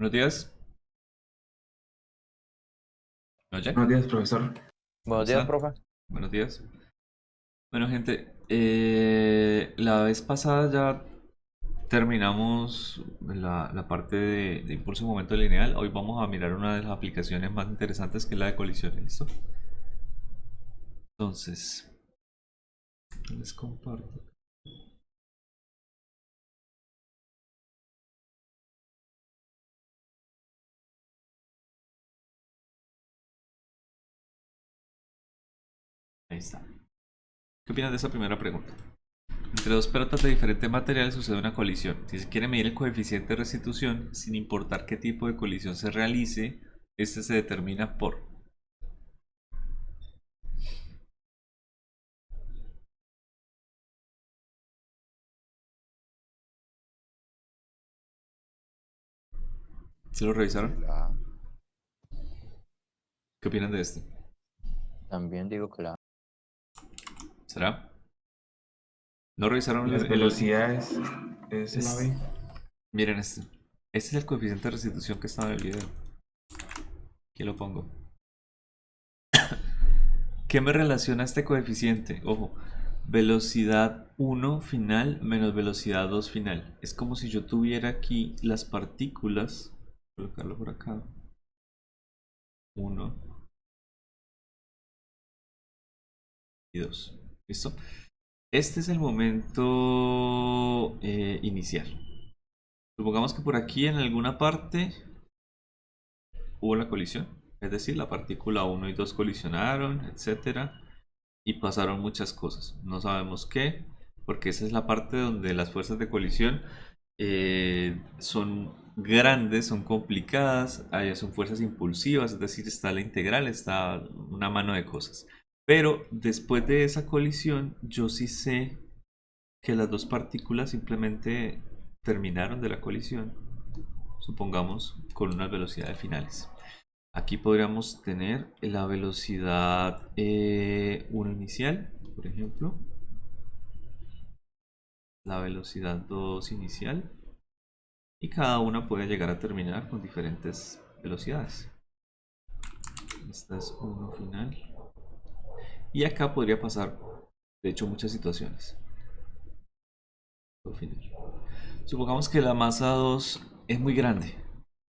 Buenos días. ¿Me oye? Buenos días, profesor. ¿Cómo Buenos días, está? profe. Buenos días. Bueno, gente, la vez pasada ya terminamos la parte de impulso y momento lineal. Hoy vamos a mirar una de las aplicaciones más interesantes que es la de colisiones. ¿Listo? Entonces, les comparto. Ahí está. ¿Qué opinas de esa primera pregunta? Entre dos pelotas de diferentes materiales sucede una colisión. Si se quiere medir el coeficiente de restitución, sin importar qué tipo de colisión se realice, este se determina por. ¿Se lo revisaron? La A. ¿Qué opinan de este? También digo que la A. ¿Será? ¿No revisaron Las velocidades es la es- B. Miren este. Este es el coeficiente de restitución que estaba en el video. Aquí lo pongo. ¿Qué me relaciona este coeficiente? Ojo, velocidad 1 final menos velocidad 2 final. Es como si yo tuviera aquí las partículas. Voy a colocarlo por acá. 1 y 2. ¿Listo? Este es el momento inicial. Supongamos que por aquí en alguna parte hubo la colisión, es decir, la partícula 1 y 2 colisionaron, etcétera, y pasaron muchas cosas. No sabemos qué, porque esa es la parte donde las fuerzas de colisión son grandes, son complicadas, allá son fuerzas impulsivas, es decir, está la integral, está una mano de cosas. Pero después de esa colisión, yo sí sé que las dos partículas simplemente terminaron de la colisión, supongamos, con unas velocidades finales. Aquí podríamos tener la velocidad 1 inicial, por ejemplo, la velocidad 2 inicial, y cada una puede llegar a terminar con diferentes velocidades. Esta es 1 final. Y acá podría pasar, de hecho, muchas situaciones. Final. Supongamos que la masa 2 es muy grande.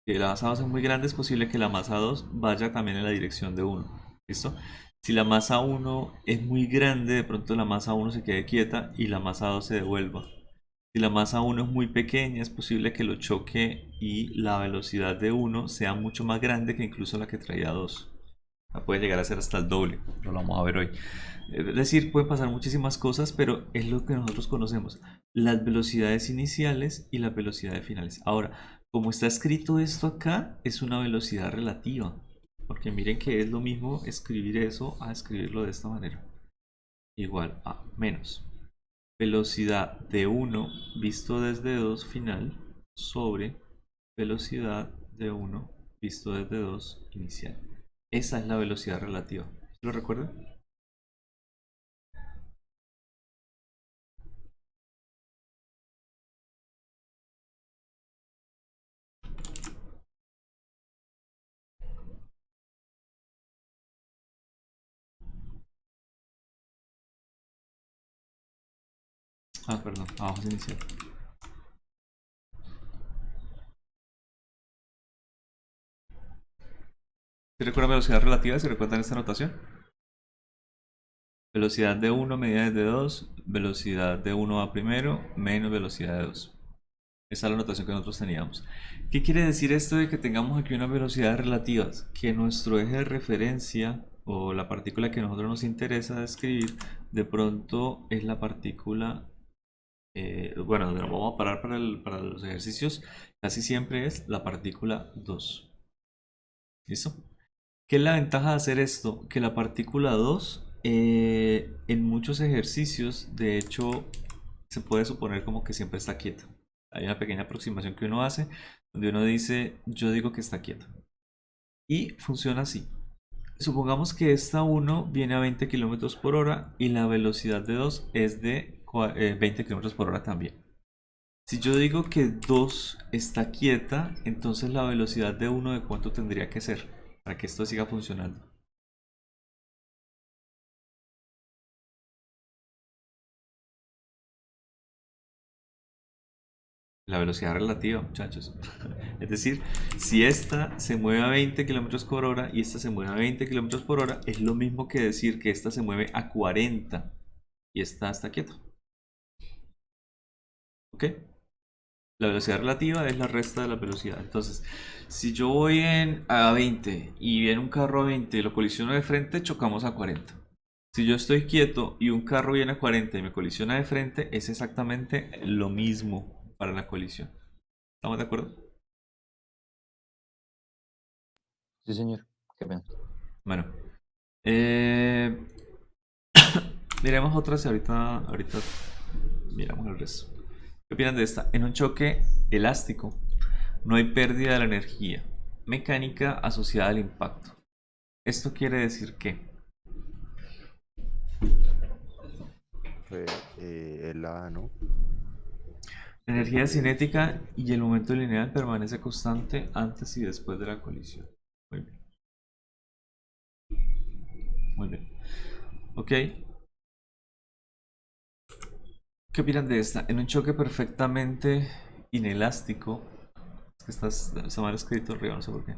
Si la masa 2 es muy grande, es posible que la masa 2 vaya también en la dirección de 1. ¿Listo? Si la masa 1 es muy grande, de pronto la masa 1 se quede quieta y la masa 2 se devuelva. Si la masa 1 es muy pequeña, es posible que lo choque y la velocidad de 1 sea mucho más grande que incluso la que traía 2. Puede llegar a ser hasta el doble, lo vamos a ver hoy. Es decir, pueden pasar muchísimas cosas, pero es lo que nosotros conocemos, las velocidades iniciales y las velocidades finales. Ahora, como está escrito esto acá, es una velocidad relativa, porque miren que es lo mismo escribir eso a escribirlo de esta manera. Igual a menos velocidad de 1 visto desde 2 final sobre velocidad de 1 visto desde 2 inicial. Esa es la velocidad relativa. ¿Lo recuerdan? Ah, perdón, abajo es inicial. ¿Se recuerdan velocidad relativa? ¿Se recuerdan esta notación? Velocidad de 1 medida desde 2, velocidad de 1 a primero, menos velocidad de 2. Esa es la notación que nosotros teníamos. ¿Qué quiere decir esto de que tengamos aquí unas velocidades relativas? Que nuestro eje de referencia o la partícula que a nosotros nos interesa describir, de pronto es la partícula, bueno, donde nos vamos a parar para los ejercicios, casi siempre es la partícula 2. ¿Listo? ¿Qué es la ventaja de hacer esto? Que la partícula 2 en muchos ejercicios, de hecho, se puede suponer como que siempre está quieta. Hay una pequeña aproximación que uno hace donde uno dice, yo digo que está quieta. Y funciona así. Supongamos que esta 1 viene a 20 km por hora y la velocidad de 2 es de 20 km por hora también. Si yo digo que 2 está quieta, entonces la velocidad de 1 de cuánto tendría que ser para que esto siga funcionando. La velocidad relativa, muchachos. Es decir, si esta se mueve a 20 kilómetros por hora y esta se mueve a 20 kilómetros por hora, es lo mismo que decir que esta se mueve a 40 y esta está quieta. ¿Ok? La velocidad relativa es la resta de la velocidad. Entonces, si yo voy a 20 y viene un carro a 20 y lo colisiono de frente, chocamos a 40. Si yo estoy quieto y un carro viene a 40 y me colisiona de frente, es exactamente lo mismo para la colisión. ¿Estamos de acuerdo? Sí, señor. Qué pena. Bueno, eh, miremos otras y ahorita miramos el resto. ¿Qué opinan de esta? En un choque elástico no hay pérdida de la energía mecánica asociada al impacto. Esto quiere decir que El A, ¿no? la energía Porque cinética y el momento lineal permanece constante antes y después de la colisión. Muy bien. Muy bien. Ok. ¿Qué opinan de esta? En un choque perfectamente inelástico, es que está mal escrito arriba, no sé por qué.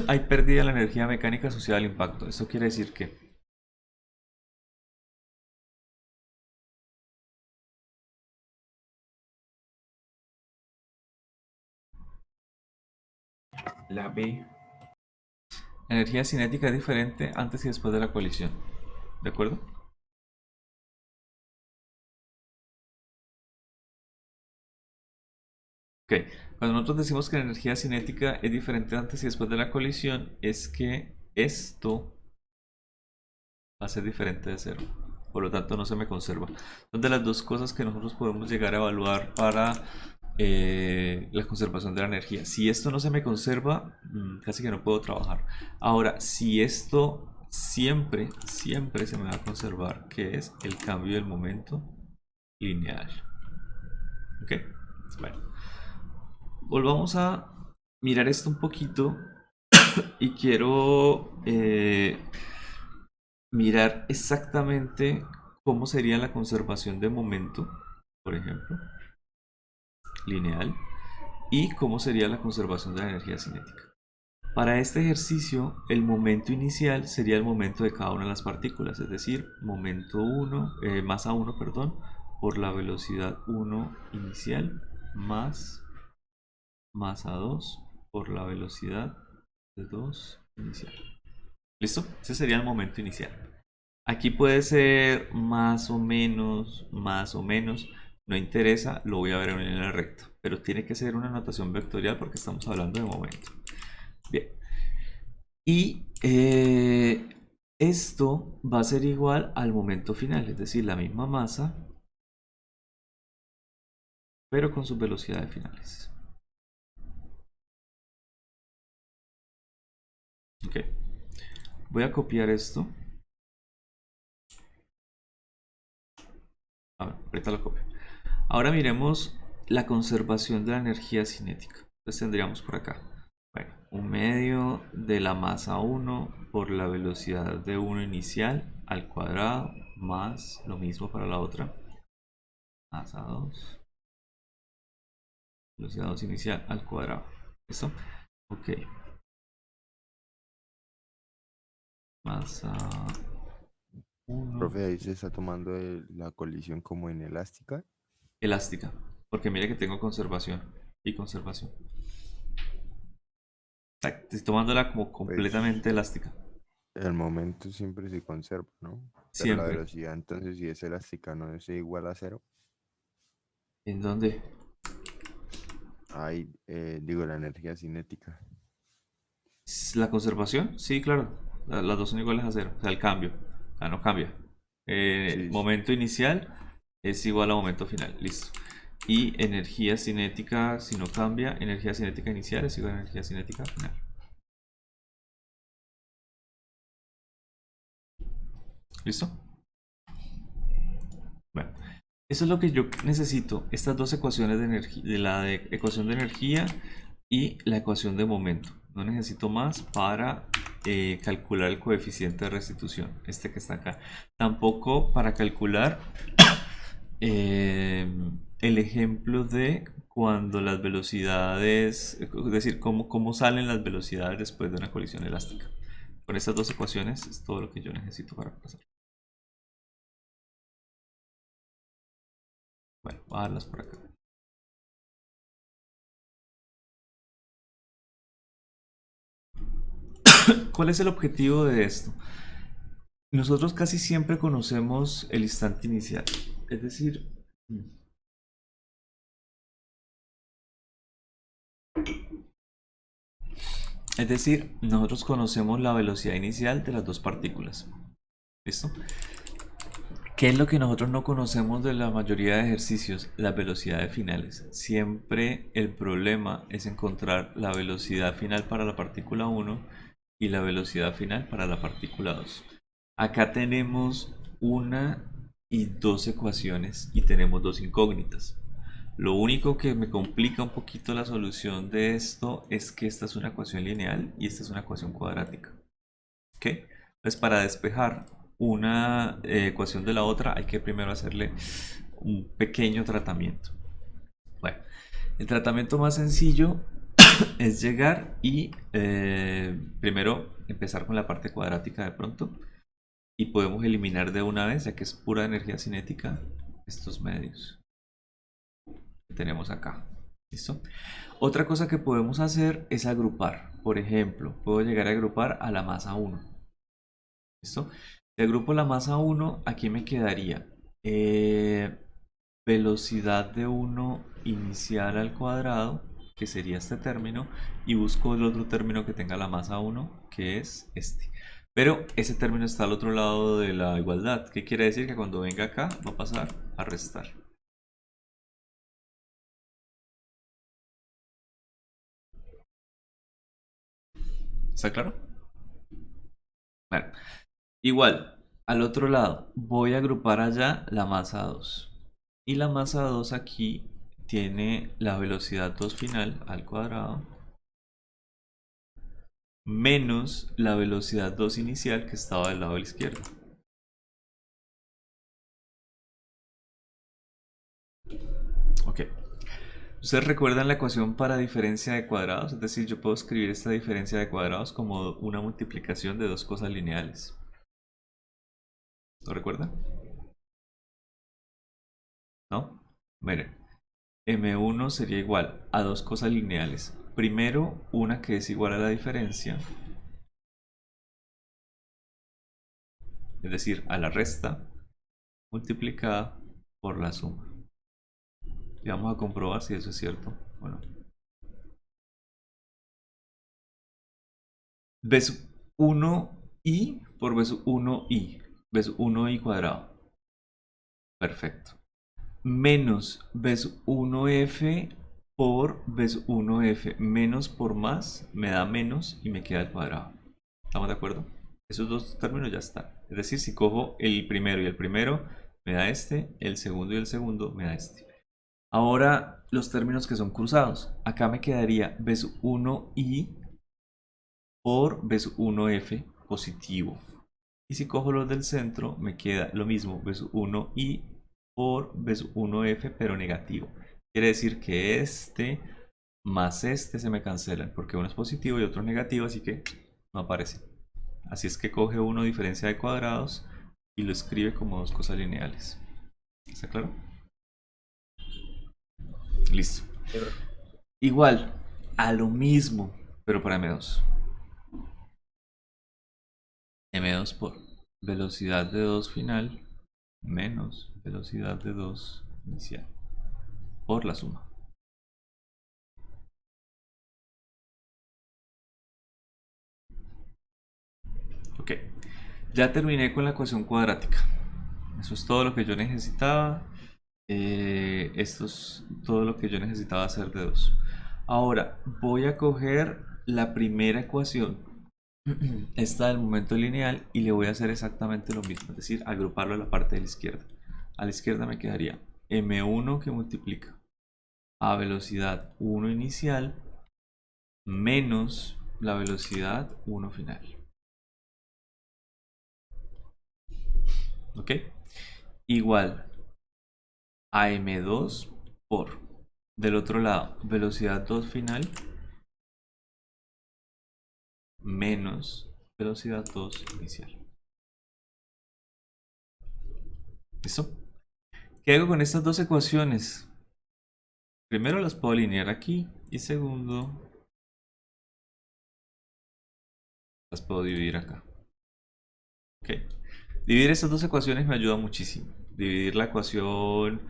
Hay pérdida de la energía mecánica asociada al impacto. Esto quiere decir que La B. la energía cinética es diferente antes y después de la colisión. ¿De acuerdo? Ok. Cuando nosotros decimos que la energía cinética es diferente antes y después de la colisión, es que esto va a ser diferente de cero. Por lo tanto, no se me conserva. Son de las dos cosas que nosotros podemos llegar a evaluar para la conservación de la energía. Si esto no se me conserva, casi que no puedo trabajar. Ahora, si esto siempre se me va a conservar, que es el cambio del momento lineal. ¿Ok? Bueno, volvamos a mirar esto un poquito y quiero mirar exactamente cómo sería la conservación de momento, por ejemplo, lineal, y cómo sería la conservación de la energía cinética. Para este ejercicio, el momento inicial sería el momento de cada una de las partículas, es decir, momento 1, masa 1, perdón, por la velocidad 1 inicial más masa 2 por la velocidad de 2 inicial. ¿Listo? Ese sería el momento inicial. Aquí puede ser más o menos, no interesa, lo voy a ver en línea recta, pero tiene que ser una notación vectorial porque estamos hablando de momento. Bien, y esto va a ser igual al momento final, es decir, la misma masa, pero con sus velocidades finales. Ok, voy a copiar esto. A ver, ahorita lo copio. Ahora miremos la conservación de la energía cinética. Entonces tendríamos por acá, bueno, un medio de la masa 1 por la velocidad de 1 inicial al cuadrado más lo mismo para la otra. Masa 2, velocidad 2 inicial al cuadrado. ¿Listo? Ok. Masa 1 profe, ahí se está tomando la colisión como inelástica. elástica. Porque mire que tengo conservación y conservación. Estoy tomándola como Pues completamente elástica. el momento siempre se conserva, ¿no? Pero la Siempre. velocidad, entonces, si es elástica, no es igual a cero. ¿En dónde? Ahí, digo, la energía cinética. La conservación, sí, claro. Las dos son iguales a cero. O sea, el cambio. Ah, no cambia. Sí, sí. Momento inicial es igual a momento final. Listo. Y energía cinética, si no cambia, energía cinética inicial es igual a energía cinética final. ¿Listo? Bueno. Eso es lo que yo necesito, estas dos ecuaciones de energía, ecuación de energía y la ecuación de momento. No necesito más para calcular el coeficiente de restitución, este que está acá. Tampoco para calcular el ejemplo de cuando las velocidades, es decir, cómo salen las velocidades después de una colisión elástica. Con estas dos ecuaciones es todo lo que yo necesito para pasar. Bueno, voy a darlas por acá. ¿Cuál es el objetivo de esto? Nosotros casi siempre conocemos el instante inicial, es decir, nosotros conocemos la velocidad inicial de las dos partículas. ¿Listo? ¿Qué es lo que nosotros no conocemos de la mayoría de ejercicios? Las velocidades finales. Siempre el problema es encontrar la velocidad final para la partícula 1 y la velocidad final para la partícula 2. Acá tenemos una y dos ecuaciones y tenemos dos incógnitas. Lo único que me complica un poquito la solución de esto es que esta es una ecuación lineal y esta es una ecuación cuadrática. ¿Ok? Pues para despejar una ecuación de la otra hay que primero hacerle un pequeño tratamiento. Bueno, el tratamiento más sencillo es llegar y primero empezar con la parte cuadrática de pronto y podemos eliminar de una vez, ya que es pura energía cinética, estos medios que tenemos acá. ¿Listo? Otra cosa que podemos hacer es agrupar. Por ejemplo, puedo llegar a agrupar a la masa 1. ¿Listo? Si agrupo la masa 1, aquí me quedaría velocidad de 1 inicial al cuadrado, que sería este término, y busco el otro término que tenga la masa 1, que es este. Pero ese término está al otro lado de la igualdad, que quiere decir que cuando venga acá va a pasar a restar. ¿Está claro? Bueno, igual, al otro lado voy a agrupar allá la masa 2. Y la masa 2 aquí tiene la velocidad 2 final al cuadrado menos la velocidad 2 inicial que estaba del lado de la izquierda. Ok. ¿Ustedes recuerdan la ecuación para diferencia de cuadrados? Es decir, yo puedo escribir esta diferencia de cuadrados como una multiplicación de dos cosas lineales. ¿Lo recuerdan? ¿No? Miren, M1 sería igual a dos cosas lineales. Primero, una que es igual a la diferencia, es decir, a la resta, multiplicada por la suma. Y vamos a comprobar si eso es cierto o no. Ves 1i por ves 1i. Ves 1i cuadrado. Perfecto. Menos ves 1f por ves 1f. Menos por más me da menos y me queda el cuadrado. ¿Estamos de acuerdo? Esos dos términos ya están. Es decir, si cojo el primero y el primero, me da este. El segundo y el segundo, me da este. Ahora los términos que son cruzados. Acá me quedaría ves 1i por ves 1f positivo. Y si cojo los del centro, me queda lo mismo, ves 1i por ves 1f pero negativo. Quiere decir que este más este se me cancelan porque uno es positivo y otro es negativo, así que no aparece. Así es que coge uno diferencia de cuadrados y lo escribe como dos cosas lineales. ¿Está claro? Listo. Igual, a lo mismo, pero para M2. M2 por velocidad de 2 final menos velocidad de 2 inicial por la suma. Ok, ya terminé con la ecuación cuadrática. Eso es todo lo que yo necesitaba. Esto es todo lo que yo necesitaba hacer de 2. Ahora voy a coger la primera ecuación, esta del momento lineal, y le voy a hacer exactamente lo mismo, es decir, agruparlo a la parte de la izquierda. A la izquierda me quedaría m1 que multiplica a velocidad 1 inicial menos la velocidad 1 final. ¿Ok? Igual a m2 por, del otro lado, velocidad 2 final menos velocidad 2 inicial. ¿Listo? ¿Qué hago con estas dos ecuaciones? Primero las puedo alinear aquí y segundo las puedo dividir acá. ¿Ok? Dividir estas dos ecuaciones me ayuda muchísimo. Dividir la ecuación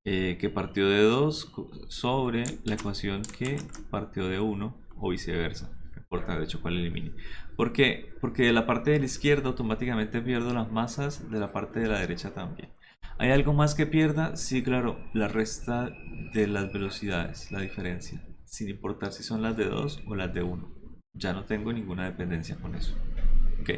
que partió de 2 sobre la ecuación que partió de 1 o viceversa. No importa de hecho cuál elimine. ¿Por qué? Porque de la parte de la izquierda automáticamente pierdo las masas, de la parte de la derecha también. ¿Hay algo más que pierda? Sí, claro, la resta de las velocidades, la diferencia, sin importar si son las de 2 o las de 1. Ya no tengo ninguna dependencia con eso. Ok,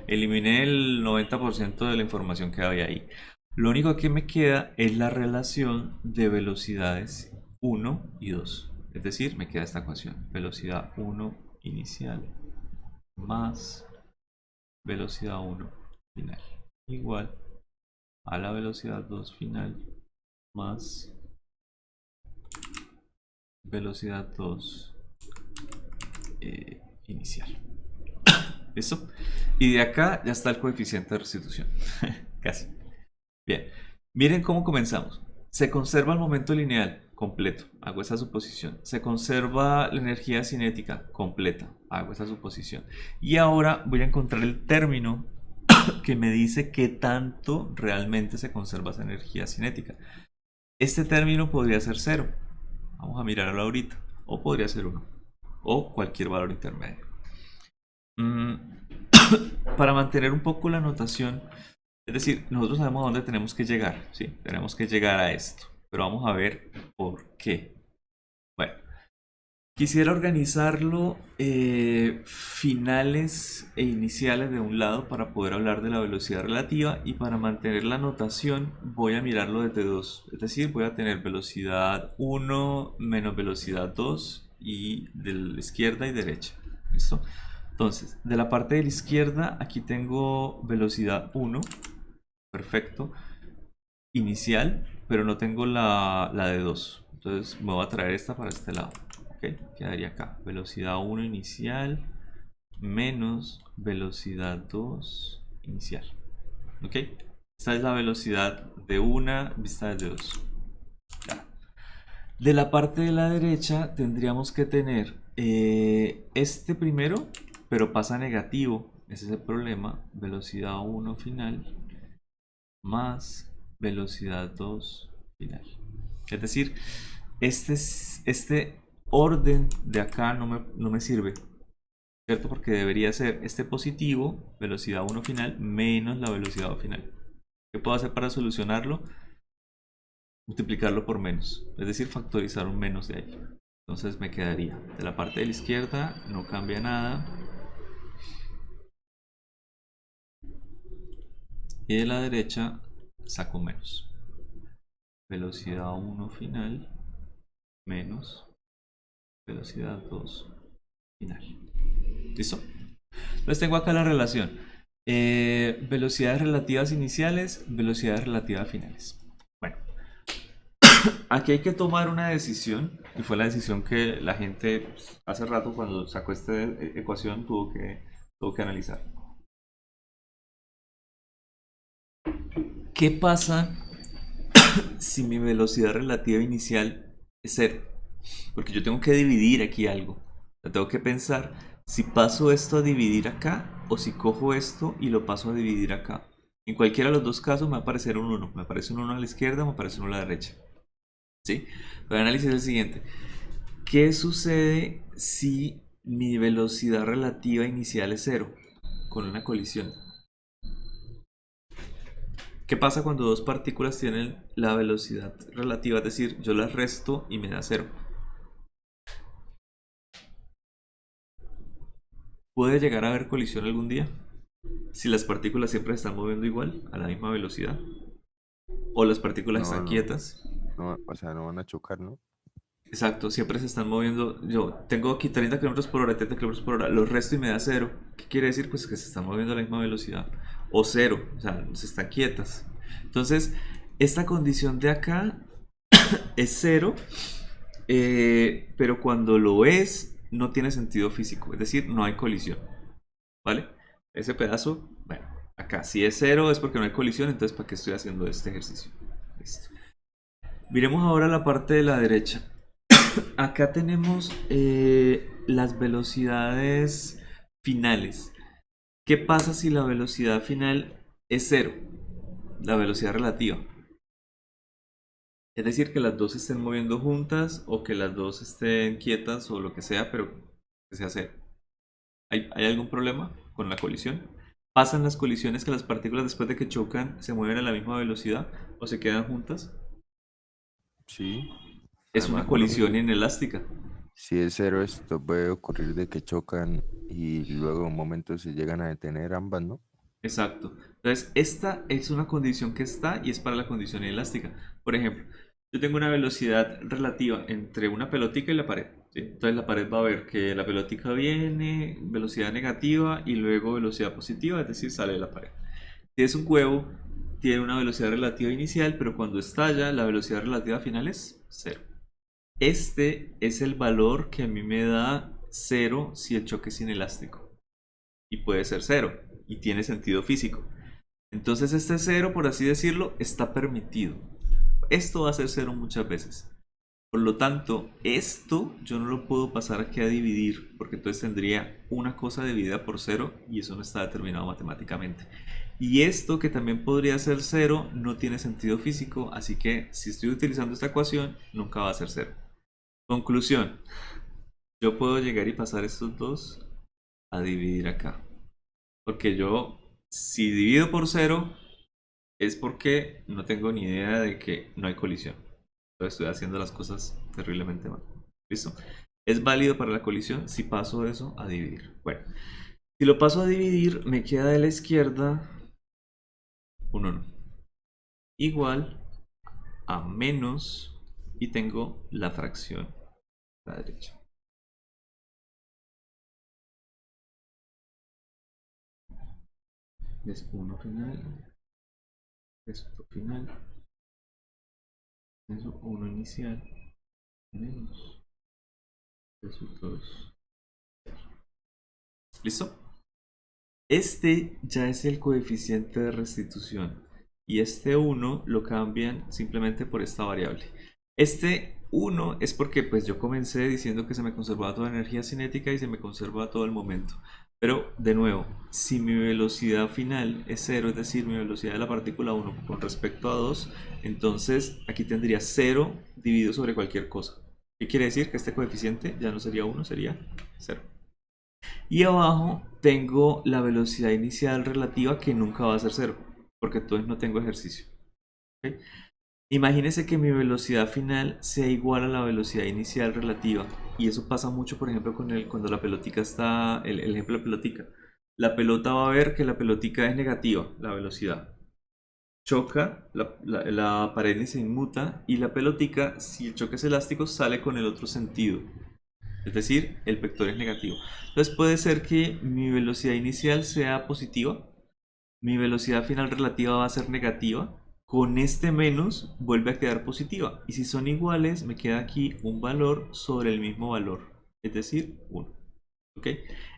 eliminé el 90% de la información que había ahí. Lo único que me queda es la relación de velocidades 1 y 2. Es decir, me queda esta ecuación. Velocidad 1 inicial más velocidad 1 final. Igual a la velocidad 2 final más velocidad 2 inicial. ¿Listo? Y de acá ya está el coeficiente de restitución. Casi. Bien. Miren cómo comenzamos. Se conserva el momento lineal completo. Hago esa suposición. Se conserva la energía cinética completa. Hago esa suposición. Y ahora voy a encontrar el término que me dice qué tanto realmente se conserva esa energía cinética. Este término podría ser 0. Vamos a mirarlo ahorita. O podría ser 1. O cualquier valor intermedio. Para mantener un poco la notación, es decir, nosotros sabemos a dónde tenemos que llegar, ¿sí? Tenemos que llegar a esto, pero vamos a ver por qué. Bueno, quisiera organizarlo finales e iniciales de un lado para poder hablar de la velocidad relativa, y para mantener la notación voy a mirarlo desde 2, es decir, voy a tener velocidad 1 menos velocidad 2 y de la izquierda y derecha. ¿Listo? Entonces, de la parte de la izquierda, aquí tengo velocidad 1, perfecto, inicial, pero no tengo la de 2. Entonces, me voy a traer esta para este lado. ¿Ok? Quedaría acá, velocidad 1 inicial menos velocidad 2 inicial. ¿Ok? Esta es la velocidad de una vista desde 2. Ya. De la parte de la derecha tendríamos que tener este primero, pero pasa negativo. Ese es el problema. Velocidad 1 final más velocidad 2 final. Es decir, este orden de acá no me sirve, ¿cierto? Porque debería ser este positivo, velocidad 1 final, menos la velocidad 2 final. ¿Qué puedo hacer para solucionarlo? Multiplicarlo por menos, es decir, factorizar un menos de ahí. Entonces me quedaría de la parte de la izquierda, no cambia nada, y de la derecha saco menos. Velocidad 1 final menos velocidad 2 final. ¿Listo? Entonces tengo acá la relación. Velocidades relativas iniciales, velocidades relativas finales. Bueno, aquí hay que tomar una decisión, y fue la decisión que la gente pues, hace rato cuando sacó esta ecuación tuvo que analizar. ¿Qué pasa si mi velocidad relativa inicial es 0? Porque yo tengo que dividir aquí algo. Tengo que pensar si paso esto a dividir acá o si cojo esto y lo paso a dividir acá. En cualquiera de los dos casos me va a aparecer un 1. Me aparece un 1 a la izquierda, me aparece un 1 a la derecha. ¿Sí? El análisis es el siguiente. ¿Qué sucede si mi velocidad relativa inicial es 0 con una colisión? ¿Qué pasa cuando dos partículas tienen la velocidad relativa? Es decir, yo las resto y me da 0. ¿Puede llegar a haber colisión algún día? Si las partículas siempre se están moviendo igual, a la misma velocidad. o las partículas No, están no, quietas. no, o sea, no van a chocar, ¿no? Exacto, siempre se están moviendo. Yo tengo aquí 30 kilómetros por hora, 30 kilómetros por hora, los resto y me da cero. ¿Qué quiere decir? Pues que se están moviendo a la misma velocidad. O cero, o sea, se están quietas. Entonces, esta condición de acá es cero, pero cuando lo es, no tiene sentido físico. Es decir, no hay colisión. ¿Vale? Ese pedazo, bueno, acá si es cero es porque no hay colisión, entonces ¿para qué estoy haciendo este ejercicio? Listo. Miremos ahora la parte de la derecha. Acá tenemos las velocidades finales. ¿Qué pasa si la velocidad final es cero? La velocidad relativa. Es decir, que las dos se estén moviendo juntas o que las dos estén quietas o lo que sea, pero que sea cero. ¿Hay algún problema con la colisión? ¿Pasan las colisiones que las partículas después de que chocan se mueven a la misma velocidad o se quedan juntas? Sí. Es una Además, por colisión ejemplo, inelástica. si es cero, esto puede ocurrir de que chocan y luego en un momento se llegan a detener ambas, ¿no? Exacto. Entonces, esta es una condición que está y es para la condición elástica. Por ejemplo, yo tengo una velocidad relativa entre una pelotica y la pared. ¿Sí? Entonces, la pared va a ver que la pelotica viene, velocidad negativa y luego velocidad positiva, es decir, sale de la pared. Si es un huevo, tiene una velocidad relativa inicial, pero cuando estalla, la velocidad relativa final es cero. Este es el valor que a mí me da cero si el choque es inelástico. Y puede ser cero, y tiene sentido físico. Entonces este cero, por así decirlo, está permitido. Esto va a ser cero muchas veces. Por lo tanto, esto yo no lo puedo pasar aquí a dividir, porque entonces tendría una cosa dividida por cero y eso no está determinado matemáticamente. Y esto, que también podría ser cero, no tiene sentido físico, así que si estoy utilizando esta ecuación, nunca va a ser cero. Conclusión, yo puedo llegar y pasar estos dos a dividir acá. Porque yo, si divido por cero, es porque no tengo ni idea de que no hay colisión. Entonces estoy haciendo las cosas terriblemente mal. ¿Listo? Es válido para la colisión si paso eso a dividir. Bueno, si lo paso a dividir, me queda de la izquierda un 1 igual a menos y tengo la fracción a la derecha. Es 1 final, es 2 final, es 1 inicial, menos resultados. ¿Listo? Este ya es el coeficiente de restitución y este 1 lo cambian simplemente por esta variable. Este 1 es porque pues yo comencé diciendo que se me conservaba toda la energía cinética y se me conserva todo el momento. Pero de nuevo, si mi velocidad final es 0, es decir, mi velocidad de la partícula 1 con respecto a 2, entonces aquí tendría 0 dividido sobre cualquier cosa. ¿Qué quiere decir? Que este coeficiente ya no sería 1, sería 0. Y abajo tengo la velocidad inicial relativa que nunca va a ser cero, porque entonces no tengo ejercicio. ¿Ok? Imagínense que mi velocidad final sea igual a la velocidad inicial relativa. Y eso pasa mucho, por ejemplo, cuando la pelotica está, el ejemplo de la pelotica. La pelota va a ver que la pelotica es negativa, la velocidad. Choca, la pared ni se inmuta y la pelotica, si el choque es elástico, sale con el otro sentido. Es decir, el vector es negativo. Entonces puede ser que mi velocidad inicial sea positiva, mi velocidad final relativa va a ser negativa, con este menos vuelve a quedar positiva. Y si son iguales, me queda aquí un valor sobre el mismo valor, es decir, 1. ¿Ok?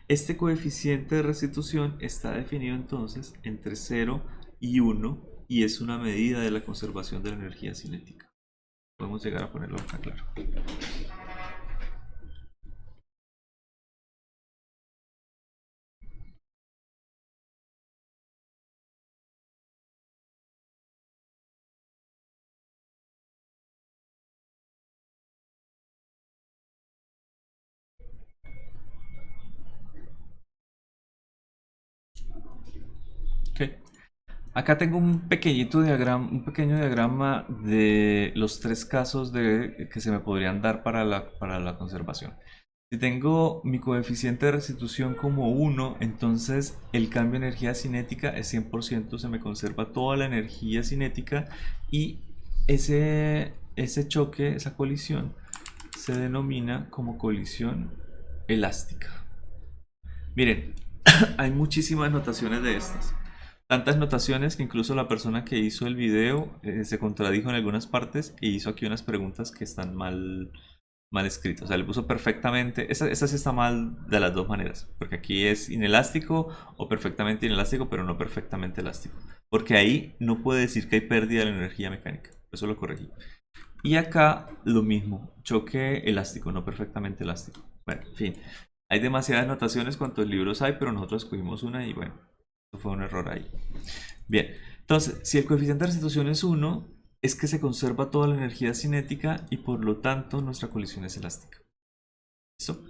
Este coeficiente de restitución está definido entonces entre 0 y 1 y es una medida de la conservación de la energía cinética. Podemos llegar a ponerlo acá claro. Ok. Acá tengo un pequeñito diagrama, un pequeño diagrama de los tres casos que se me podrían dar para la conservación. Si tengo mi coeficiente de restitución como 1, entonces el cambio de energía cinética es 100%, se me conserva toda la energía cinética y ese choque, esa colisión, se denomina como colisión elástica. Miren, hay muchísimas notaciones de estas. Tantas notaciones que incluso la persona que hizo el video se contradijo en algunas partes e hizo aquí unas preguntas que están mal escritas. O sea, le puso perfectamente. Esa sí está mal de las dos maneras. Porque aquí es inelástico o perfectamente inelástico, pero no perfectamente elástico. Porque ahí no puede decir que hay pérdida de la energía mecánica. Eso lo corregí. Y acá lo mismo. Choque elástico, no perfectamente elástico. Bueno, en fin. Hay demasiadas notaciones cuantos libros hay, pero nosotros escogimos una y bueno, eso fue un error ahí. Bien, entonces, si el coeficiente de restitución es 1, es que se conserva toda la energía cinética y por lo tanto nuestra colisión es elástica. ¿Listo?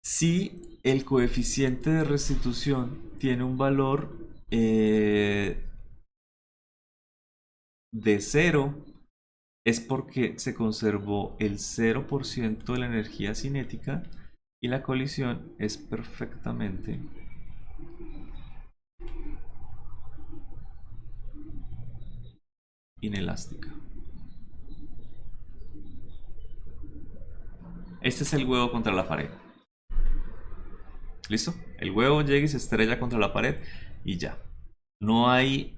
Si el coeficiente de restitución tiene un valor de 0, es porque se conservó el 0% de la energía cinética y la colisión es perfectamente inelástica. Este es el huevo contra la pared. ¿Listo? El huevo llega y se estrella contra la pared y ya. No hay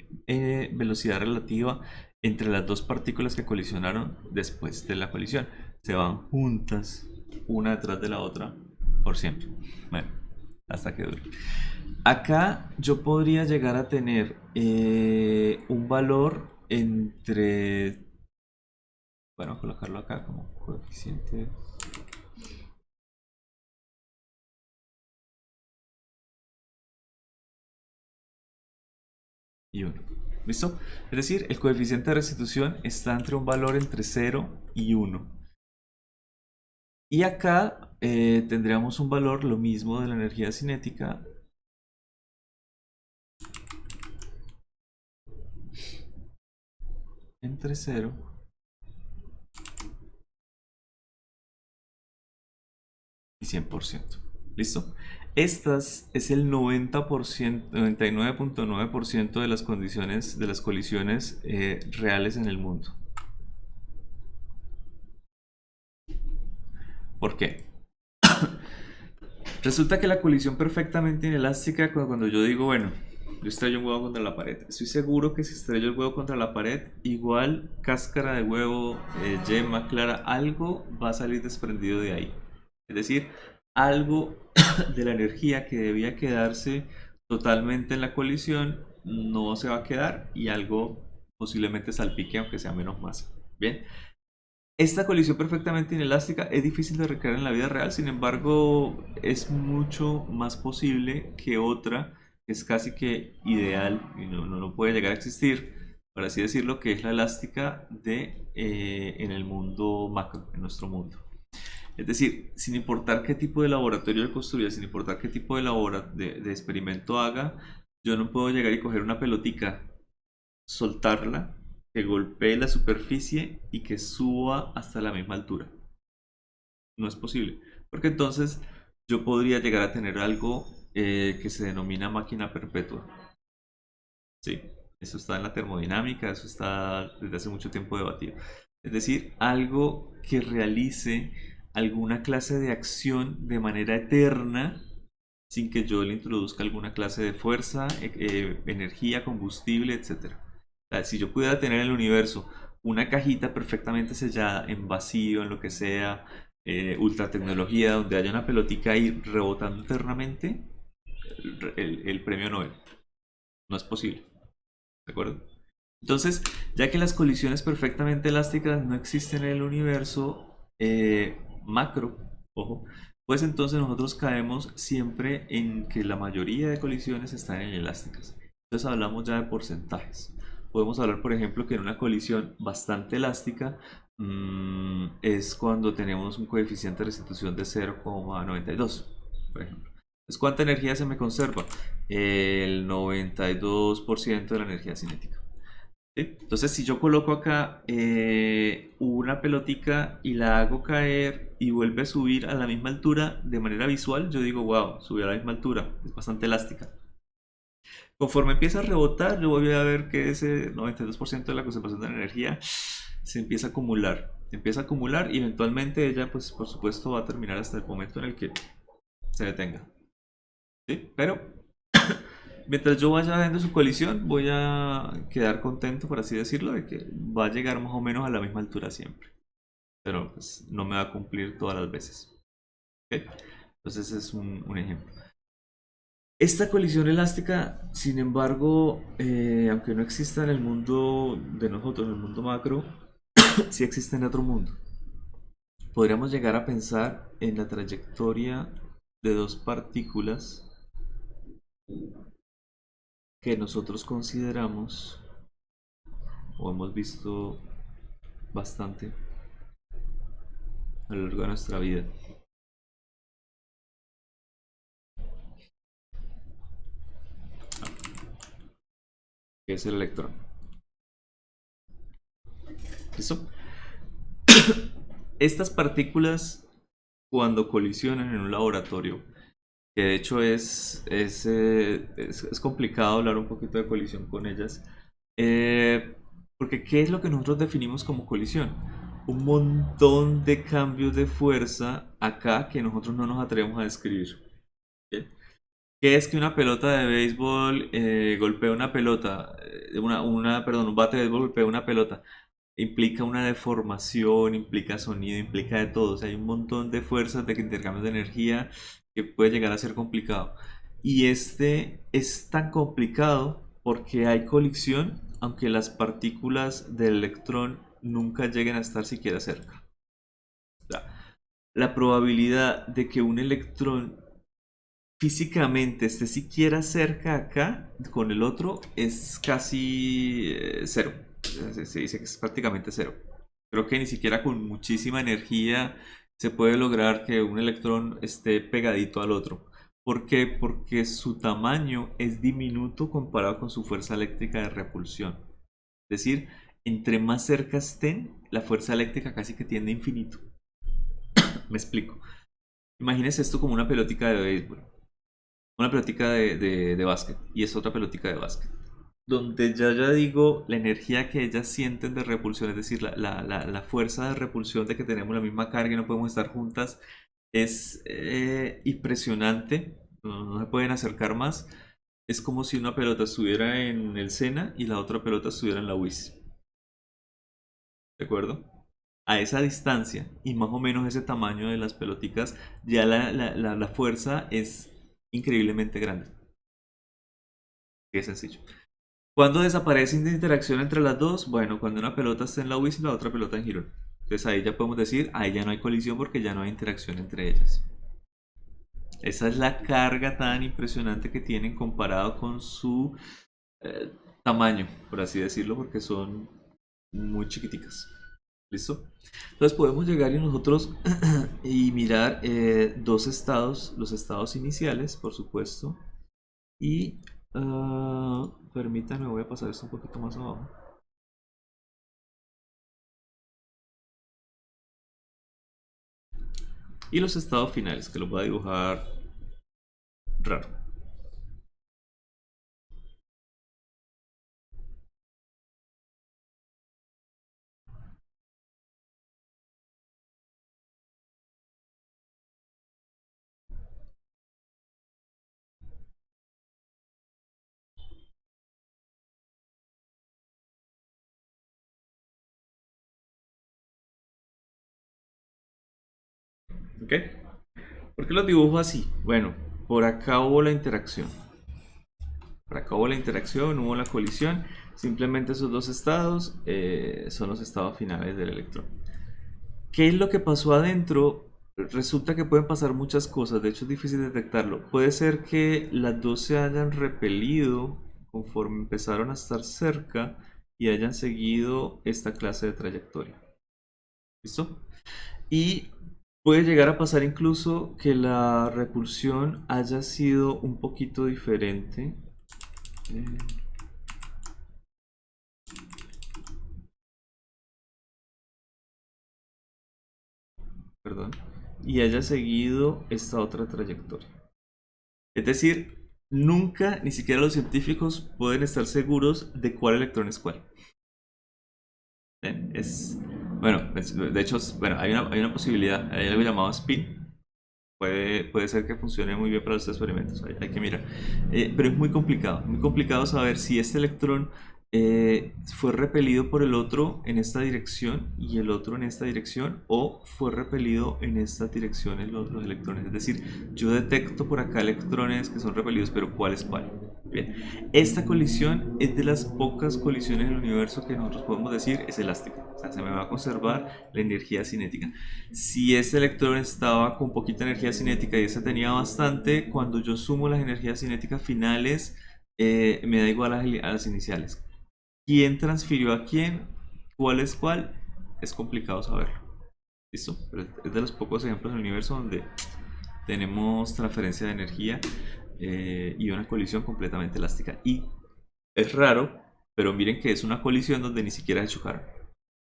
velocidad relativa entre las dos partículas que colisionaron después de la colisión. Se van juntas, una detrás de la otra, por siempre. Bueno, hasta que dure. Acá yo podría llegar a tener un valor entre... Bueno, colocarlo acá como coeficiente. Y 1. ¿Listo? Es decir, el coeficiente de restitución está entre un valor entre 0 y 1. Y acá tendríamos un valor lo mismo de la energía cinética. Entre 0 y 100%. ¿Listo? Estas es el 90%, 99.9% de las condiciones de las colisiones reales en el mundo. ¿Por qué? Resulta que la colisión perfectamente inelástica, cuando yo digo, bueno, yo estrello un huevo contra la pared, estoy seguro que si estrello el huevo contra la pared, igual cáscara de huevo, yema clara, algo va a salir desprendido de ahí. Es decir, algo de la energía que debía quedarse totalmente en la colisión no se va a quedar y algo posiblemente salpique aunque sea menos masa. Bien, esta colisión perfectamente inelástica es difícil de recrear en la vida real, sin embargo es mucho más posible que otra que es casi que ideal y no puede llegar a existir, por así decirlo, que es la elástica en el mundo macro, en nuestro mundo. Es decir, sin importar qué tipo de laboratorio yo construya, sin importar qué tipo de experimento haga, yo no puedo llegar y coger una pelotica, soltarla, que golpee la superficie y que suba hasta la misma altura. No es posible, porque entonces yo podría llegar a tener algo que se denomina máquina perpetua. Sí, eso está en la termodinámica, eso está desde hace mucho tiempo debatido. Es decir, algo que realice alguna clase de acción de manera eterna sin que yo le introduzca alguna clase de fuerza, energía, combustible, etc. O sea, si yo pudiera tener en el universo una cajita perfectamente sellada, en vacío, en lo que sea, ultra tecnología, donde haya una pelotica ahí rebotando eternamente, el premio Nobel. No es posible. ¿De acuerdo? Entonces, ya que las colisiones perfectamente elásticas no existen en el universo macro, ojo, pues entonces nosotros caemos siempre en que la mayoría de colisiones están elásticas. Entonces hablamos ya de porcentajes. Podemos hablar, por ejemplo, que en una colisión bastante elástica es cuando tenemos un coeficiente de restitución de 0,92, por ejemplo. Entonces, ¿cuánta energía se me conserva? El 92% de la energía cinética. ¿Sí? Entonces, si yo coloco acá una pelotica y la hago caer y vuelve a subir a la misma altura de manera visual, yo digo, wow, subió a la misma altura, es bastante elástica. Conforme empieza a rebotar, yo voy a ver que ese 92% de la conservación de la energía se empieza a acumular. Se empieza a acumular y eventualmente ella, pues por supuesto, va a terminar hasta el momento en el que se detenga. ¿Sí? Pero mientras yo vaya viendo su colisión, voy a quedar contento, por así decirlo, de que va a llegar más o menos a la misma altura siempre. Pero pues no me va a cumplir todas las veces. ¿Ok? Entonces es un ejemplo. Esta colisión elástica, sin embargo, aunque no exista en el mundo de nosotros, en el mundo macro, sí existe en otro mundo. Podríamos llegar a pensar en la trayectoria de dos partículas que nosotros consideramos o hemos visto bastante a lo largo de nuestra vida. Que es el electrón. ¿Listo? Estas partículas, cuando colisionan en un laboratorio, que de hecho es complicado hablar un poquito de colisión con ellas, porque ¿qué es lo que nosotros definimos como colisión? Un montón de cambios de fuerza acá que nosotros no nos atrevemos a describir. ¿Sí? ¿Qué es que una pelota de béisbol golpea una pelota? Perdón, un bate de béisbol golpea una pelota. Implica una deformación, implica sonido, implica de todo. O sea, hay un montón de fuerzas de intercambios de energía que puede llegar a ser complicado. Y este es tan complicado porque hay colisión, aunque las partículas del electrón nunca lleguen a estar siquiera cerca. O sea, la probabilidad de que un electrón físicamente esté siquiera cerca acá con el otro es casi cero. Se dice que es prácticamente cero. Creo que ni siquiera con muchísima energía se puede lograr que un electrón esté pegadito al otro. ¿Por qué? Porque su tamaño es diminuto comparado con su fuerza eléctrica de repulsión. Es decir, entre más cerca estén, la fuerza eléctrica casi que tiende a infinito. Me explico. Imagínense esto como una pelotica de béisbol, una pelotica de básquet y es otra pelotica de básquet. Donde ya digo, la energía que ellas sienten de repulsión, es decir, la fuerza de repulsión de que tenemos la misma carga y no podemos estar juntas, es impresionante. No se pueden acercar más. Es como si una pelota estuviera en el Sena y la otra pelota estuviera en la WIS. ¿De acuerdo? A esa distancia y más o menos ese tamaño de las peloticas, ya la fuerza es increíblemente grande. Qué sencillo. ¿Cuándo desaparece la interacción entre las dos? Bueno, cuando una pelota está en la WIS y la otra pelota en girón. Entonces ahí ya podemos decir, ahí ya no hay colisión porque ya no hay interacción entre ellas. Esa es la carga tan impresionante que tienen comparado con su eh, tamaño, por así decirlo, porque son muy chiquiticas. ¿Listo? Entonces podemos llegar y nosotros y mirar dos estados, los estados iniciales, por supuesto, y permítanme, voy a pasar esto un poquito más abajo. Y los estados finales, que los voy a dibujar raro. ¿Ok? ¿Por qué los dibujo así? Bueno, por acá hubo la interacción. Por acá hubo la interacción, hubo la colisión. Simplemente esos dos estados son los estados finales del electrón. ¿Qué es lo que pasó adentro? Resulta que pueden pasar muchas cosas, de hecho es difícil detectarlo. Puede ser que las dos se hayan repelido conforme empezaron a estar cerca y hayan seguido esta clase de trayectoria. ¿Listo? Y puede llegar a pasar incluso que la repulsión haya sido un poquito diferente. perdón, y haya seguido esta otra trayectoria. Es decir, nunca, ni siquiera los científicos pueden estar seguros de cuál electrón es cuál. ¿Ven? Bueno, de hecho, bueno, hay una posibilidad, hay algo llamado spin. Puede ser que funcione muy bien para los experimentos, hay que mirar. Pero es muy complicado saber si este electrón fue repelido por el otro en esta dirección y el otro en esta dirección, o fue repelido en esta dirección en los electrones. Es decir, yo detecto por acá electrones que son repelidos, pero ¿cuál es cuál? Bien, esta colisión es de las pocas colisiones en el universo que nosotros podemos decir es elástica, o sea, se me va a conservar la energía cinética. Si este electrón estaba con poquita energía cinética y ese tenía bastante, cuando yo sumo las energías cinéticas finales, me da igual a las iniciales. ¿Quién transfirió a quién? ¿Cuál es cuál? Es complicado saberlo. ¿Listo? Pero es de los pocos ejemplos en el universo donde tenemos transferencia de energía y una colisión completamente elástica. Y es raro, pero miren que es una colisión donde ni siquiera se chocaron.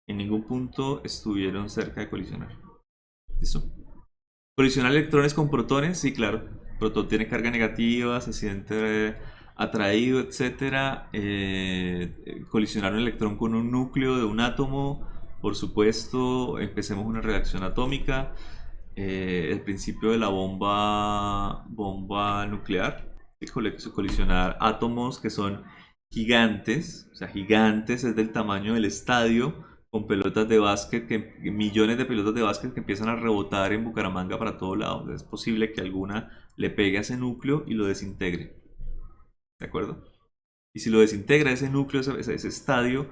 En ningún punto estuvieron cerca de colisionar. ¿Listo? Colisionar electrones con protones, sí, claro. Protón tiene carga negativa, se siente atraído, etcétera. Colisionar un electrón con un núcleo de un átomo, por supuesto, empecemos una reacción atómica. El principio de la bomba nuclear, ¿sí? Colisionar átomos que son gigantes, o sea, gigantes es del tamaño del estadio, con pelotas de básquet, millones de pelotas de básquet que empiezan a rebotar en Bucaramanga para todos lados. Es posible que alguna le pegue a ese núcleo y lo desintegre. ¿De acuerdo? Y si lo desintegra ese núcleo, ese estadio,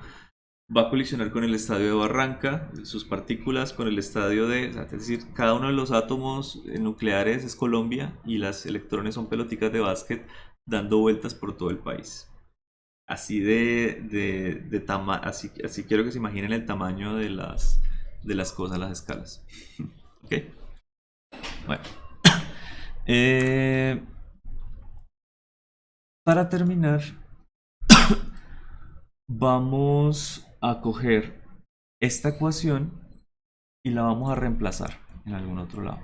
va a colisionar con el estadio de Barranca, sus partículas con el estadio de... O sea, es decir, cada uno de los átomos nucleares es Colombia y las electrones son pelotitas de básquet dando vueltas por todo el país. Así así quiero que se imaginen el tamaño de las cosas, las escalas. ¿Ok? Bueno. Eh, para terminar, vamos a coger esta ecuación y la vamos a reemplazar en algún otro lado.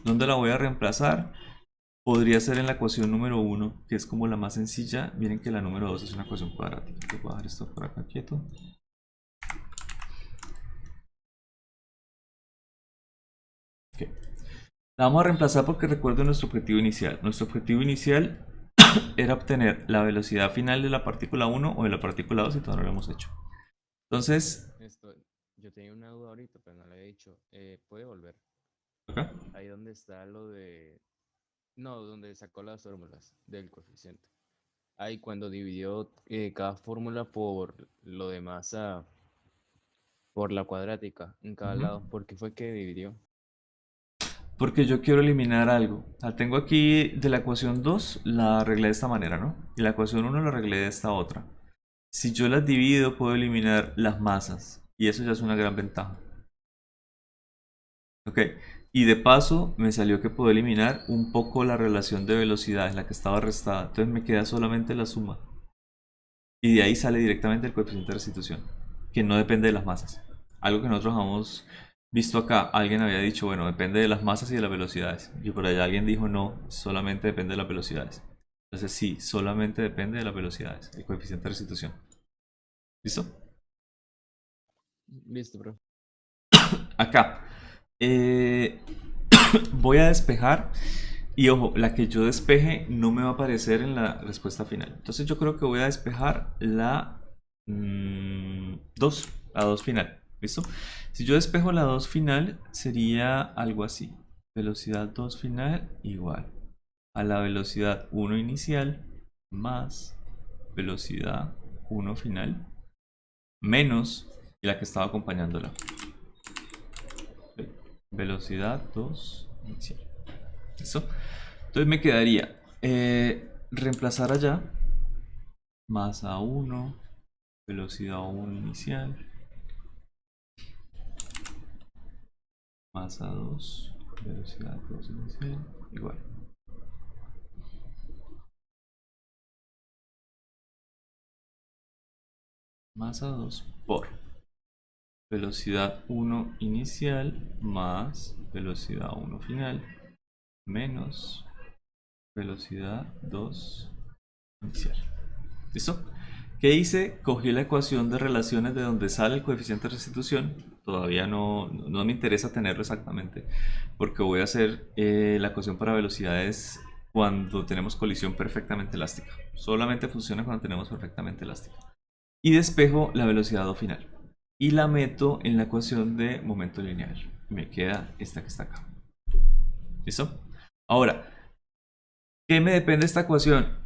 ¿Dónde la voy a reemplazar? Podría ser en la ecuación número 1, que es como la más sencilla. Miren que la número 2 es una ecuación cuadrática. Voy a dejar esto por acá quieto. Okay. La vamos a reemplazar porque recuerden nuestro objetivo inicial. Nuestro objetivo inicial era obtener la velocidad final de la partícula 1 o de la partícula 2 y todavía no lo hemos hecho. Entonces, Yo tenía una duda ahorita, pero no le he dicho. ¿Puede volver? acá. Ahí donde está lo de... No, donde sacó las fórmulas del coeficiente. Ahí cuando dividió cada fórmula por lo de masa, por la cuadrática en cada Ujú. lado. ¿Por qué fue que dividió? Porque yo quiero eliminar algo. O sea, tengo aquí de la ecuación 2 la arreglé de esta manera, ¿no? Y la ecuación 1 la arreglé de esta otra. Si yo las divido, puedo eliminar las masas. Y eso ya es una gran ventaja. Ok. Y de paso, me salió que puedo eliminar un poco la relación de velocidades, la que estaba restada. Entonces me queda solamente la suma. Y de ahí sale directamente el coeficiente de restitución, que no depende de las masas. Algo que nosotros hemos visto acá. Alguien había dicho, bueno, depende de las masas y de las velocidades. Y por allá alguien dijo, no, solamente depende de las velocidades. Entonces sí, solamente depende de las velocidades, el coeficiente de restitución. ¿Listo? Listo, bro. Acá. Eh, voy a despejar. Y ojo, la que yo despeje no me va a aparecer en la respuesta final. Entonces yo creo que voy a despejar la 2, la 2 final. ¿Listo? Si yo despejo la 2 final, sería algo así. Velocidad 2 final igual a la velocidad 1 inicial más velocidad 1 final menos la que estaba acompañándola. Velocidad 2 inicial. ¿Listo? Entonces me quedaría reemplazar allá masa 1, velocidad 1 inicial, masa 2, velocidad 2 inicial, igual. Masa 2 por velocidad 1 inicial más velocidad 1 final menos velocidad 2 inicial. ¿Listo? ¿Qué hice? Cogí la ecuación de relaciones de donde sale el coeficiente de restitución. Todavía no me interesa tenerlo exactamente, porque voy a hacer la ecuación para velocidades cuando tenemos colisión perfectamente elástica. Solamente funciona cuando tenemos perfectamente elástica. Y despejo la velocidad O final. Y la meto en la ecuación de momento lineal. Me queda esta que está acá. ¿Listo? Ahora, ¿qué me depende de esta ecuación?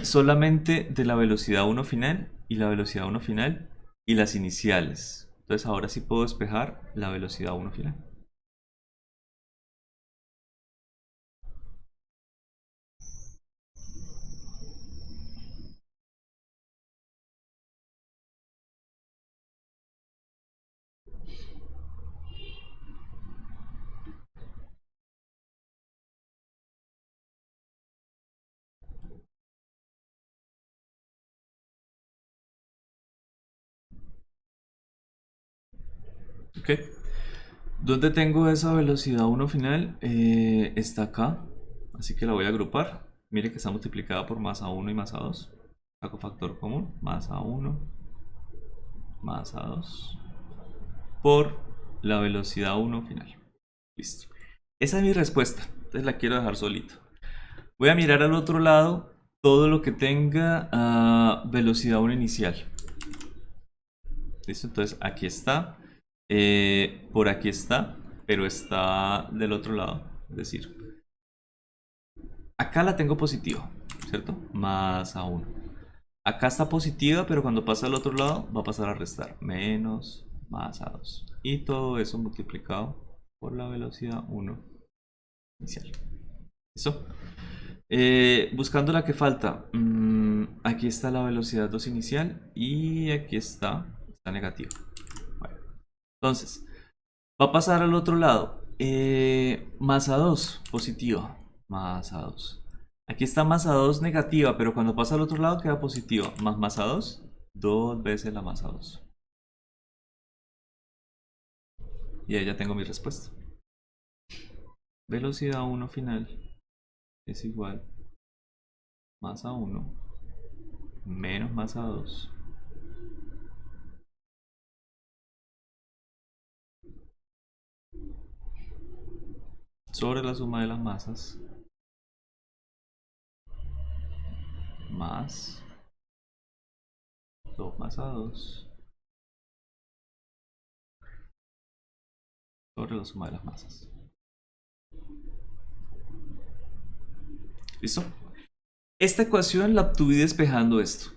Solamente de la velocidad 1 final y la velocidad 1 final y las iniciales. Entonces ahora sí puedo despejar la velocidad 1 final. ¿Ok? ¿Dónde tengo esa velocidad 1 final? Está acá. Así que la voy a agrupar. Mire que está multiplicada por masa 1 y masa 2. Saco factor común. Masa 1, masa 2 por la velocidad 1 final. Listo. Esa es mi respuesta. Entonces la quiero dejar solito. Voy a mirar al otro lado todo lo que tenga velocidad 1 inicial. ¿Listo? Entonces aquí está. Por aquí está. Pero está del otro lado. Es decir, acá la tengo positiva, ¿cierto? Más a 1. Acá está positiva, pero cuando pasa al otro lado va a pasar a restar. Menos más a 2. Y todo eso multiplicado por la velocidad 1 inicial. ¿Listo? Buscando la que falta. Aquí está la velocidad 2 inicial. Y aquí está negativa. Bueno, entonces, va a pasar al otro lado. Masa 2 positiva. Masa 2. Aquí está masa 2 negativa, pero cuando pasa al otro lado queda positiva. Más masa 2, 2 veces la masa 2. Y ahí ya tengo mi respuesta. Velocidad 1 final es igual masa 1 menos masa 2 sobre la suma de las masas más 2 masa 2 sobre la suma de las masas. ¿Listo? Esta ecuación la obtuve despejando esto.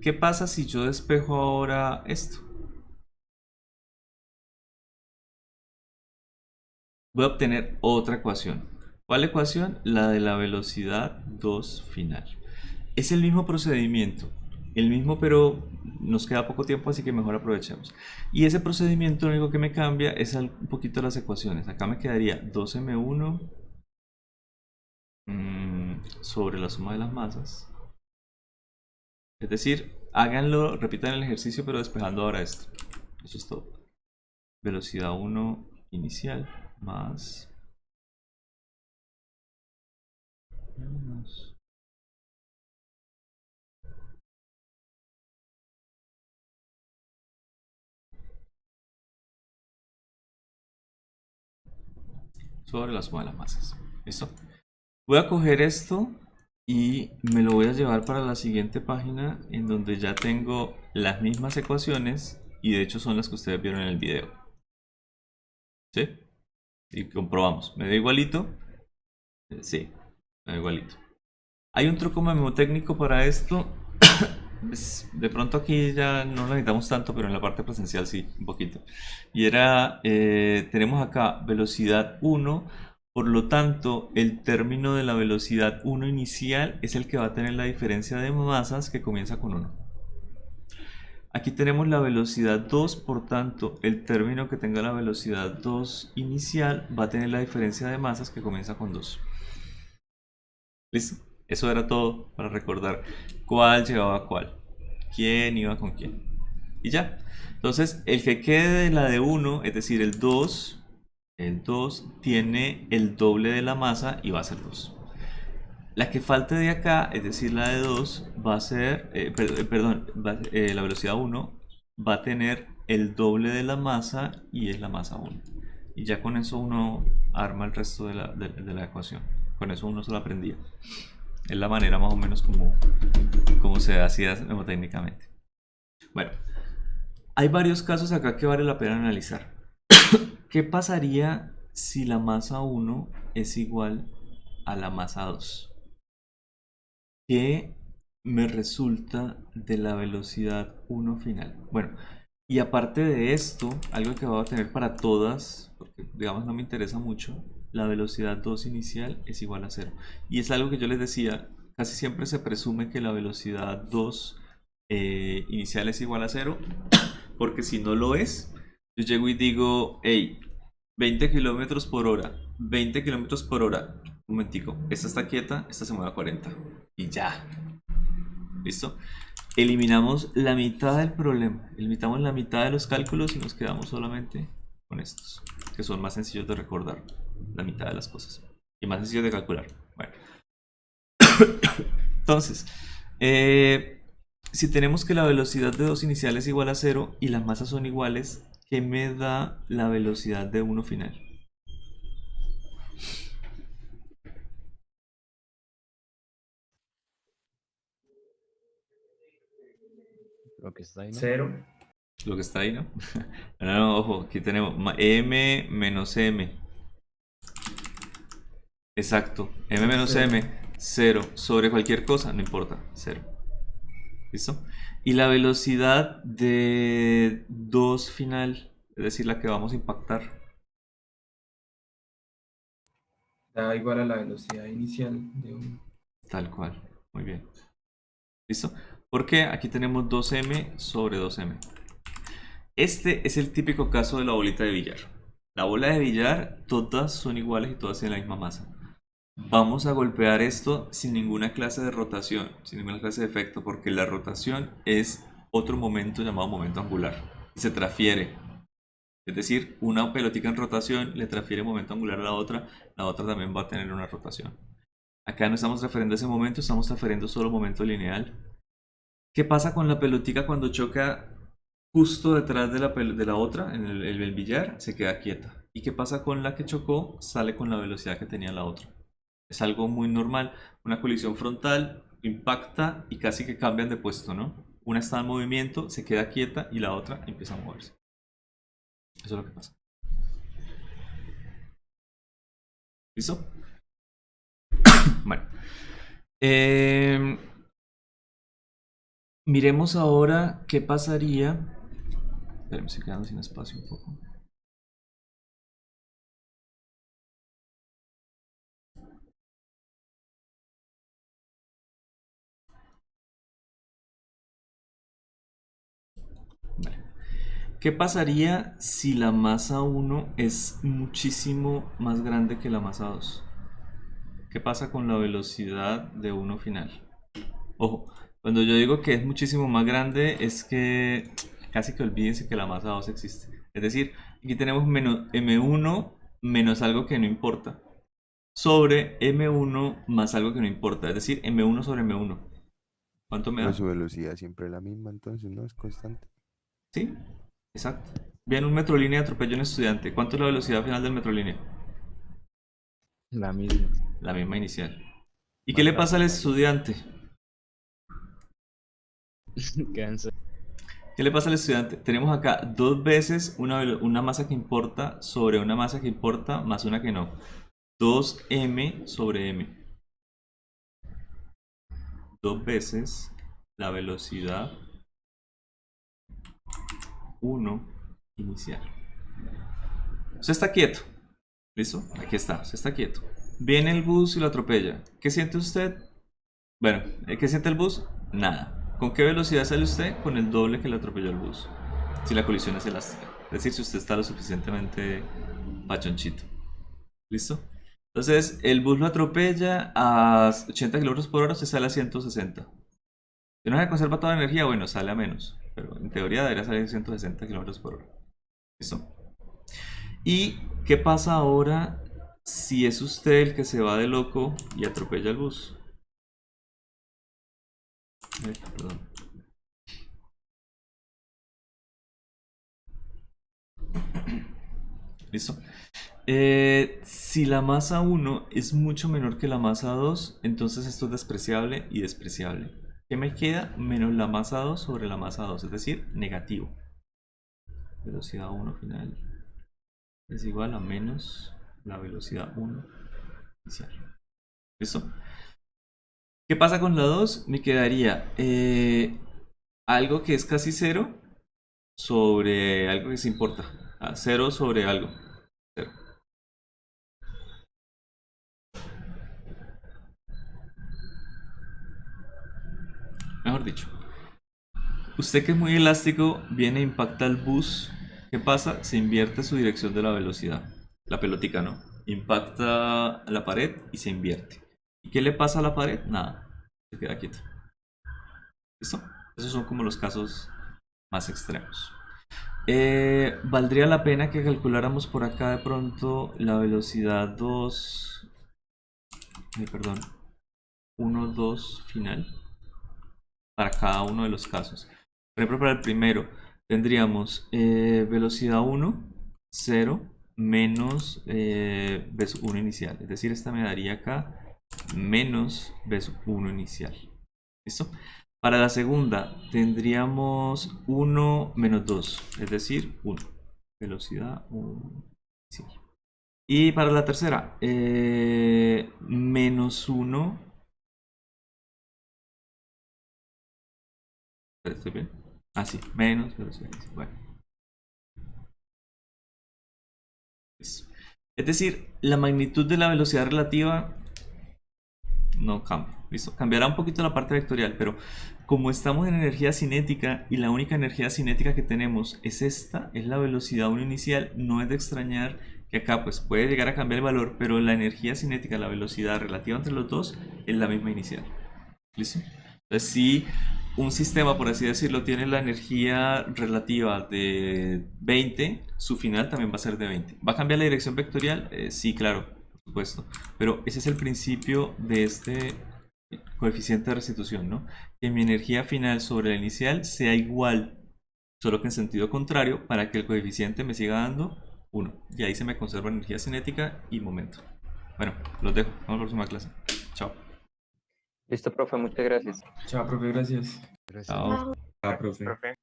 ¿Qué pasa si yo despejo ahora esto? Voy a obtener otra ecuación. ¿Cuál ecuación? La de la velocidad 2 final. Es el mismo procedimiento, el mismo, pero nos queda poco tiempo, así que mejor aprovechemos. Y ese procedimiento lo único que me cambia es un poquito las ecuaciones. Acá me quedaría 2m1 sobre la suma de las masas. Es decir, háganlo, repitan el ejercicio, pero despejando ahora esto. Eso es todo. Velocidad 1 inicial más menos sobre la suma de las masas. ¿Listo? Voy a coger esto y me lo voy a llevar para la siguiente página en donde ya tengo las mismas ecuaciones y de hecho son las que ustedes vieron en el video. ¿Sí? Y comprobamos. ¿Me da igualito? Sí, me da igualito. Hay un truco memotécnico para esto. Pues, de pronto aquí ya no lo necesitamos tanto, pero en la parte presencial sí, un poquito. Y era, tenemos acá velocidad 1, por lo tanto el término de la velocidad 1 inicial es el que va a tener la diferencia de masas que comienza con 1. Aquí tenemos la velocidad 2, por tanto el término que tenga la velocidad 2 inicial va a tener la diferencia de masas que comienza con 2. ¿Listo? Eso era todo para recordar cuál llevaba cuál, quién iba con quién. Y ya. Entonces, el que quede de la de 1, es decir, el 2 tiene el doble de la masa y va a ser 2. La que falte de acá, es decir, la de 2, va a ser, perdón, la velocidad 1 va a tener el doble de la masa y es la masa 1. Y ya con eso uno arma el resto de la ecuación. Con eso uno se lo aprendía. Es la manera más o menos como se hacía mnemotécnicamente. Bueno, hay varios casos acá que vale la pena analizar. ¿Qué pasaría si la masa 1 es igual a la masa 2? ¿Qué me resulta de la velocidad 1 final? Bueno, y aparte de esto, algo que voy a tener para todas, porque digamos no me interesa mucho, la velocidad 2 inicial es igual a 0. Y es algo que yo les decía, casi siempre se presume que la velocidad 2 inicial es igual a 0, porque si no lo es, yo llego y digo, hey, 20 kilómetros por hora, 20 kilómetros por hora. Un momentico, esta está quieta, esta se mueve a 40. Y ya. ¿Listo? Eliminamos la mitad del problema. Eliminamos la mitad de los cálculos y nos quedamos solamente con estos, que son más sencillos de recordar. La mitad de las cosas. Y más sencillos de calcular. Bueno. Entonces, si tenemos que la velocidad de 2 inicial es igual a 0 y las masas son iguales, ¿qué me da la velocidad de 1 final? Lo que está ahí, ¿no? 0. Lo que está ahí, ¿no? No, ojo, aquí tenemos m menos m. Exacto, m menos Cero. m, 0. Sobre cualquier cosa, no importa, 0. ¿Listo? Y la velocidad de 2 final, es decir, la que vamos a impactar. Da igual a la velocidad inicial de 1. Tal cual, muy bien. ¿Listo? Porque aquí tenemos 2m sobre 2m. Este es el típico caso de la bolita de billar. La bola de billar, todas son iguales y todas tienen la misma masa. Vamos a golpear esto sin ninguna clase de rotación, sin ninguna clase de efecto, porque la rotación es otro momento llamado momento angular. Y se transfiere. Es decir, una pelotica en rotación le transfiere momento angular a la otra también va a tener una rotación. Acá no estamos refiriendo a ese momento, estamos refiriendo solo momento lineal. ¿Qué pasa con la pelotica cuando choca justo detrás de la otra, en el billar? Se queda quieta. ¿Y qué pasa con la que chocó? Sale con la velocidad que tenía la otra. Es algo muy normal. Una colisión frontal impacta y casi que cambian de puesto, ¿no? Una está en movimiento, se queda quieta y la otra empieza a moverse. Eso es lo que pasa. ¿Listo? Bueno. Miremos ahora qué pasaría. Espera, me estoy quedando sin espacio un poco. Vale. ¿Qué pasaría si la masa 1 es muchísimo más grande que la masa 2? ¿Qué pasa con la velocidad de 1 final? Ojo, cuando yo digo que es muchísimo más grande es que casi que olvídense que la masa 2 existe. Es decir, aquí tenemos menos m1 menos algo que no importa sobre m1 más algo que no importa. Es decir, m1 sobre m1. ¿Cuánto me Pero da? su velocidad siempre es la misma, entonces no es constante. Sí, exacto. Bien, un metrolínea atropella a un estudiante. ¿Cuánto es la velocidad final del metrolínea? La misma. La misma inicial. ¿Y qué Más le pasa al rápido. estudiante? Cansa. ¿Qué le pasa al estudiante? Tenemos acá dos veces una masa que importa sobre una masa que importa más una que no. 2m sobre m. Dos veces la velocidad 1 inicial. Usted está quieto. ¿Listo? Aquí está. Usted está quieto. Viene el bus y lo atropella. ¿Qué siente usted? Bueno, ¿qué siente el bus? Nada. ¿Con qué velocidad sale usted? Con el doble que le atropelló el bus. Si la colisión es elástica. Es decir, si usted está lo suficientemente pachonchito. ¿Listo? Entonces, el bus lo atropella a 80 km por hora, usted sale a 160. Si no se conserva toda la energía, bueno, sale a menos. pero en teoría debería salir 160 kilómetros por hora. ¿Listo? ¿Y qué pasa ahora si es usted el que se va de loco y atropella el bus? Perdón. ¿Listo? Si la masa 1 es mucho menor que la masa 2, entonces esto es despreciable y despreciable. ¿Qué me queda? Menos la masa 2 sobre la masa 2, es decir, negativo. Velocidad 1 final es igual a menos la velocidad 1 inicial. ¿Listo? ¿Qué pasa con la 2? Me quedaría algo que es casi 0 sobre algo que se importa. 0 sobre algo. 0. Mejor dicho, usted que es muy elástico viene e impacta el bus. ¿Qué pasa? Se invierte su dirección de la velocidad. La pelotica, ¿no? Impacta la pared y se invierte. ¿Y qué le pasa a la pared? Nada. Se queda quieto. ¿Listo? Esos son como los casos más extremos. Valdría la pena que calculáramos por acá de pronto la velocidad 2. Perdón. 1, 2 final. Para cada uno de los casos. Por ejemplo, para el primero tendríamos velocidad 1, 0, menos vez 1 inicial. Es decir, esta me daría acá menos vez 1 inicial. ¿Listo? Para la segunda tendríamos 1 menos 2, es decir, 1. Velocidad 1 inicial. Y para la tercera, menos 1. ¿Estoy bien? Ah, sí, menos velocidad inicial. Bueno. Eso. Es decir, la magnitud de la velocidad relativa no cambia. ¿Listo? Cambiará un poquito la parte vectorial, pero como estamos en energía cinética y la única energía cinética que tenemos es esta, es la velocidad 1 inicial, no es de extrañar que acá pues puede llegar a cambiar el valor, pero la energía cinética, la velocidad relativa entre los dos es la misma inicial. ¿Listo? Entonces, si un sistema, por así decirlo, tiene la energía relativa de 20, su final también va a ser de 20. ¿Va a cambiar la dirección vectorial? Sí, claro, por supuesto. Pero ese es el principio de este coeficiente de restitución, ¿no? Que mi energía final sobre la inicial sea igual, solo que en sentido contrario, para que el coeficiente me siga dando 1. Y ahí se me conserva energía cinética y momento. Bueno, los dejo. Vamos a la próxima clase. Chao. Listo, profe, muchas gracias. Chao, profe, gracias. Gracias. Chao. Chao, profe. Profe.